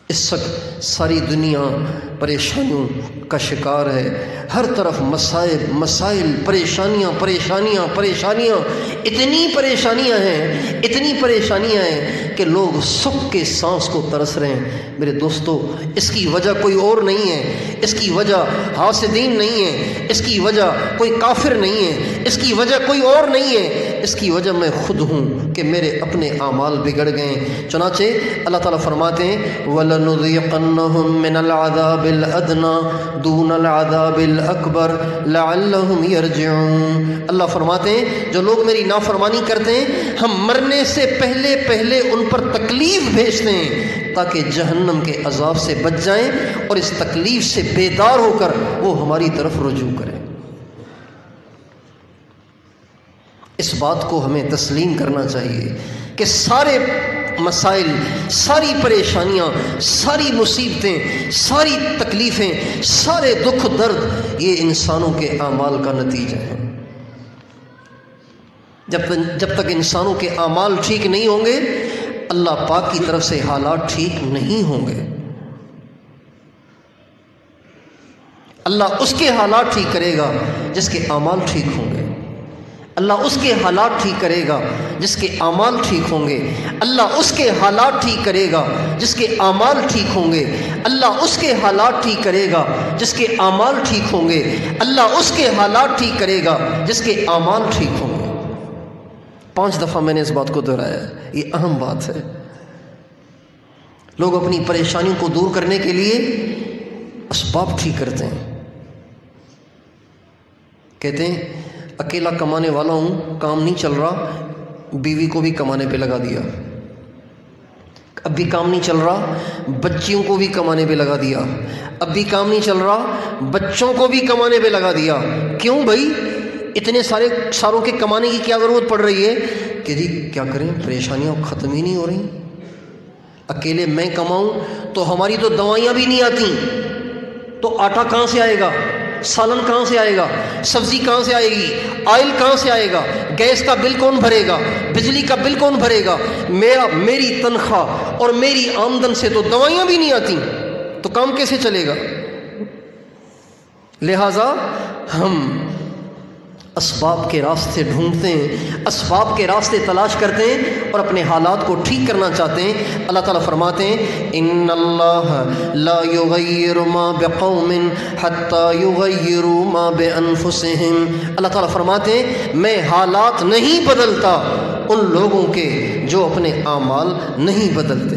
اس وقت ساری دنیا پریشانیوں کا شکار ہے، ہر طرف مسائل، پریشانیاں، اتنی پریشانیاں ہیں کہ لوگ سکھ کے سانس کو ترس رہے ہیں۔ میرے دوستو، اس کی وجہ کوئی اور نہیں ہے، اس کی وجہ حاسدین نہیں ہے، اس کی وجہ کوئی کافر نہیں ہے، اس کی وجہ کوئی اور نہیں ہے، اس کی وجہ میں خود ہوں کہ میرے اپنے اعمال بگڑ گئے ہیں۔ چنانچہ اللہ تعالیٰ فرماتے ہیں وَلَنُذِيقَنَّهُم مِّنَ الْعَذَابِ الْأَدْنَىٰ دُونَ الْعَذَابِ الْأَكْبَرِ لَعَلَّهُمْ يَرْجِعُونَ۔ اللہ فرماتے ہیں جو لوگ میری نافرمانی کرتے ہیں ہم مرنے سے پہلے ان پر تکلیف بھیجتے ہیں تاکہ جہنم کے عذاب سے بچ جائیں اور اس تکلیف سے بیدار ہو کر وہ ہماری طرف رجوع کریں۔ اس بات کو ہمیں تسلیم کرنا چاہیے کہ سارے مسائل، ساری پریشانیاں، ساری مصیبتیں، ساری تکلیفیں، سارے دکھ درد یہ انسانوں کے اعمال کا نتیجہ ہے۔ جب تک انسانوں کے اعمال ٹھیک نہیں ہوں گے اللہ پاک کی طرف سے حالات ٹھیک نہیں ہوں گے۔ اللہ اس کے حالات ٹھیک کرے گا جس کے اعمال ٹھیک ہوں گے، اللہ اس کے حالات ٹھیک کرے گا جس کے اعمال ٹھیک ہوں گے، اللہ اس کے حالات ٹھیک کرے گا جس کے اعمال ٹھیک ہوں گے، اللہ اس کے حالات ٹھیک کرے گا جس کے اعمال ٹھیک ہوں گے، اللہ اس کے حالات ٹھیک کرے گا جس کے اعمال ٹھیک ہوں گے۔ 5 دفعہ میں نے اس بات کو دہرایا ہے، یہ اہم بات ہے۔ لوگ اپنی پریشانیوں کو دور کرنے کے لیے اسباب ٹھیک کرتے ہیں، کہتے ہیں اکیلا کمانے والا ہوں، کام نہیں چل رہا، بیوی کو بھی کمانے پہ لگا دیا، اب بھی کام نہیں چل رہا، بچیوں کو بھی کمانے پہ لگا دیا، اب بھی کام نہیں چل رہا، بچوں کو بھی کمانے پہ لگا دیا۔ کیوں بھائی اتنے ساروں کے کمانے کی کیا ضرورت پڑ رہی ہے؟ کہ جی کیا کریں، پریشانیاں ختم ہی نہیں ہو رہی، اکیلے میں کماؤں تو ہماری تو دوائیاں بھی نہیں آتی، تو آٹا کہاں سے آئے گا، سالن کہاں سے آئے گا، سبزی کہاں سے آئے گی، آئل کہاں سے آئے گا، گیس کا بل کون بھرے گا، بجلی کا بل کون بھرے گا، میری تنخواہ اور میری آمدن سے تو دوائیاں بھی نہیں آتی، تو کام کیسے چلے گا؟ لہذا ہم اسباب کے راستے ڈھونڈتے ہیں، اسباب کے راستے تلاش کرتے ہیں اور اپنے حالات کو ٹھیک کرنا چاہتے ہیں۔ اللہ تعالیٰ فرماتے ہیں ان اللہ لا یغیر ما بقوم حتی یغیروا ما بانفسہم۔ اللہ تعالیٰ فرماتے ہیں میں حالات نہیں بدلتا ان لوگوں کے جو اپنے اعمال نہیں بدلتے۔